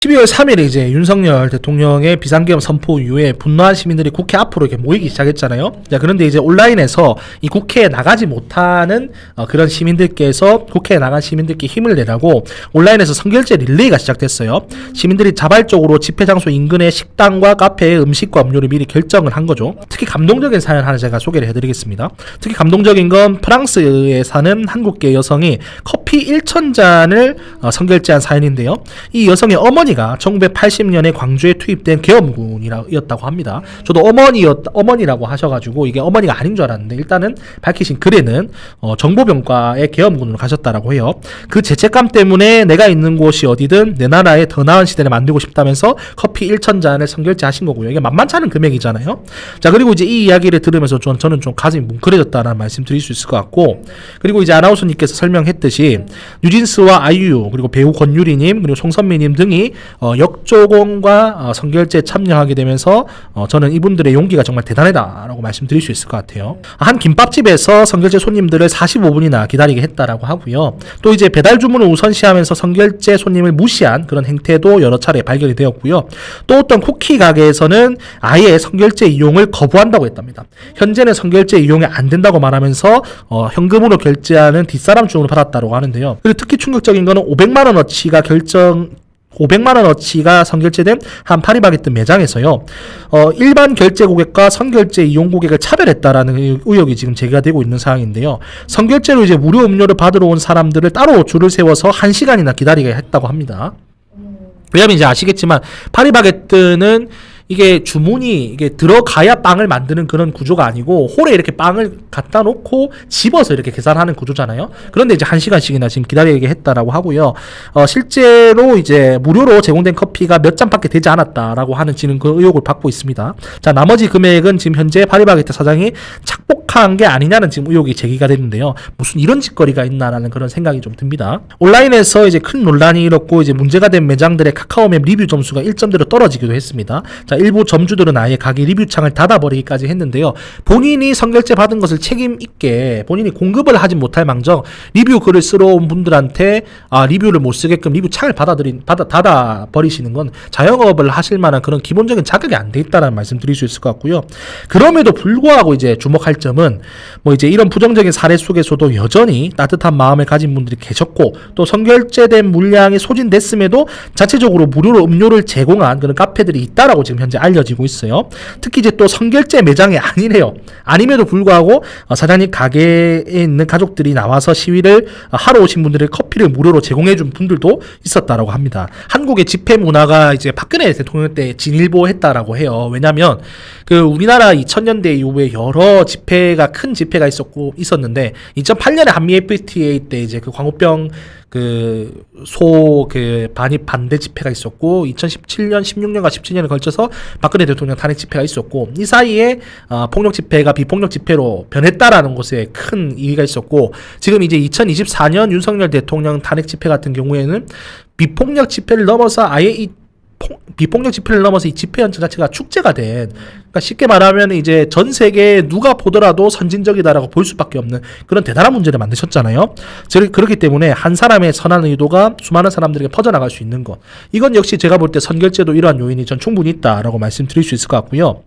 12월 3일에 이제 윤석열 대통령의 비상계엄 선포 이후에 분노한 시민들이 국회 앞으로 이렇게 모이기 시작했잖아요. 자, 그런데 이제 온라인에서 이 국회에 나가지 못하는 그런 시민들께서 국회에 나간 시민들께 힘을 내라고 온라인에서 선결제 릴레이가 시작됐어요. 시민들이 자발적으로 집회 장소 인근의 식당과 카페에 음식과 음료를 미리 결정을 한 거죠. 특히 감동적인 사연 하나 제가 소개를 해드리겠습니다. 특히 감동적인 건 프랑스에 사는 한국계 여성이 커피 1,000잔을 선결제한 사연인데요. 이 여성의 어머니가 1980년에 광주에 투입된 계엄군이었다고 합니다. 저도 어머니라고 하셔가지고 이게 어머니가 아닌 줄 알았는데 일단은 밝히신 글에는 정보병과의 계엄군으로 가셨다라고 해요. 그 죄책감 때문에 내가 있는 곳이 어디든 내 나라에 더 나은 시대를 만들고 싶다면서 커피 1,000잔을 선결제 하신 거고요. 이게 만만치 않은 금액이잖아요. 자, 그리고 이제 이 이야기를 들으면서 저는 좀 가슴이 뭉클해졌다는 말씀 드릴 수 있을 것 같고, 그리고 이제 아나운서님께서 설명했듯이 뉴진스와 아이유 그리고 배우 권유리님 그리고 송선미님 등이 역조공과 선결제에 참여하게 되면서 저는 이분들의 용기가 정말 대단하다라고 말씀드릴 수 있을 것 같아요. 한 김밥집에서 선결제 손님들을 45분이나 기다리게 했다라고 하고요. 또 이제 배달 주문을 우선시하면서 선결제 손님을 무시한 그런 행태도 여러 차례 발견이 되었고요. 또 어떤 쿠키 가게에서는 아예 선결제 이용을 거부한다고 했답니다. 현재는 선결제 이용이 안 된다고 말하면서 현금으로 결제하는 뒷사람 주문을 받았다고 하는데요. 그리고 특히 충격적인 거는 500만 원어치가 선결제된 한 파리바게뜨 매장에서요. 일반 결제 고객과 선결제 이용 고객을 차별했다라는 의혹이 지금 제기가 되고 있는 상황인데요. 선결제로 이제 무료 음료를 받으러 온 사람들을 따로 줄을 세워서 1시간이나 기다리게 했다고 합니다. 왜냐면 이제 아시겠지만 파리바게뜨는 이게 주문이 이게 들어가야 빵을 만드는 그런 구조가 아니고 홀에 이렇게 빵을 갖다 놓고 집어서 이렇게 계산하는 구조잖아요. 그런데 이제 1시간씩이나 지금 기다리게 했다라고 하고요. 실제로 이제 무료로 제공된 커피가 몇 잔밖에 되지 않았다라고 하는 지금 그 의혹을 받고 있습니다. 자, 나머지 금액은 지금 현재 파리바게뜨 사장이 착복한 게 아니냐는 지금 의혹이 제기가 됐는데요. 무슨 이런 짓거리가 있나라는 그런 생각이 좀 듭니다. 온라인에서 이제 큰 논란이 일었고 이제 문제가 된 매장들의 카카오맵 리뷰 점수가 1점대로 떨어지기도 했습니다. 자, 일부 점주들은 아예 가게 리뷰창을 닫아버리기까지 했는데요. 본인이 선결제 받은 것을 책임 있게 본인이 공급을 하지 못할 망정 리뷰 글을 쓰러 온 분들한테 리뷰를 못 쓰게끔 리뷰창을 닫아버리시는 건 자영업을 하실 만한 그런 기본적인 자격이 안 돼 있다는 말씀 드릴 수 있을 것 같고요. 그럼에도 불구하고 이제 주목할 점은 뭐 이제 이런 부정적인 사례 속에서도 여전히 따뜻한 마음을 가진 분들이 계셨고 또 선결제된 물량이 소진됐음에도 자체적으로 무료로 음료를 제공한 그런 카페들이 있다라고 지금 현재 알려지고 있어요. 특히 이제 또 선결제 매장이 아니래요. 아님에도 불구하고 사장님 가게에 있는 가족들이 나와서 시위를 하러 오신 분들의 커피를 무료로 제공해준 분들도 있었다라고 합니다. 한국의 집회 문화가 이제 박근혜 대통령 때 진일보했다라고 해요. 왜냐하면 그 우리나라 2000년대 이후에 여러 큰 집회가 있었는데 2008년에 한미 FTA 때 이제 그 광우병 반입 반대 집회가 있었고 2017년, 16년과 17년에 걸쳐서 박근혜 대통령 탄핵 집회가 있었고 이 사이에 폭력 집회가 비폭력 집회로 변했다라는 것에 큰 이의가 있었고 지금 이제 2024년 윤석열 대통령 탄핵 집회 같은 경우에는 비폭력 집회를 넘어서 이 집회 현장 자체가 축제가 된, 그러니까 쉽게 말하면 이제 전 세계에 누가 보더라도 선진적이다라고 볼 수밖에 없는 그런 대단한 문제를 만드셨잖아요. 그렇기 때문에 한 사람의 선한 의도가 수많은 사람들에게 퍼져나갈 수 있는 것, 이건 역시 제가 볼 때 선결제도 이러한 요인이 전 충분히 있다라고 말씀드릴 수 있을 것 같고요.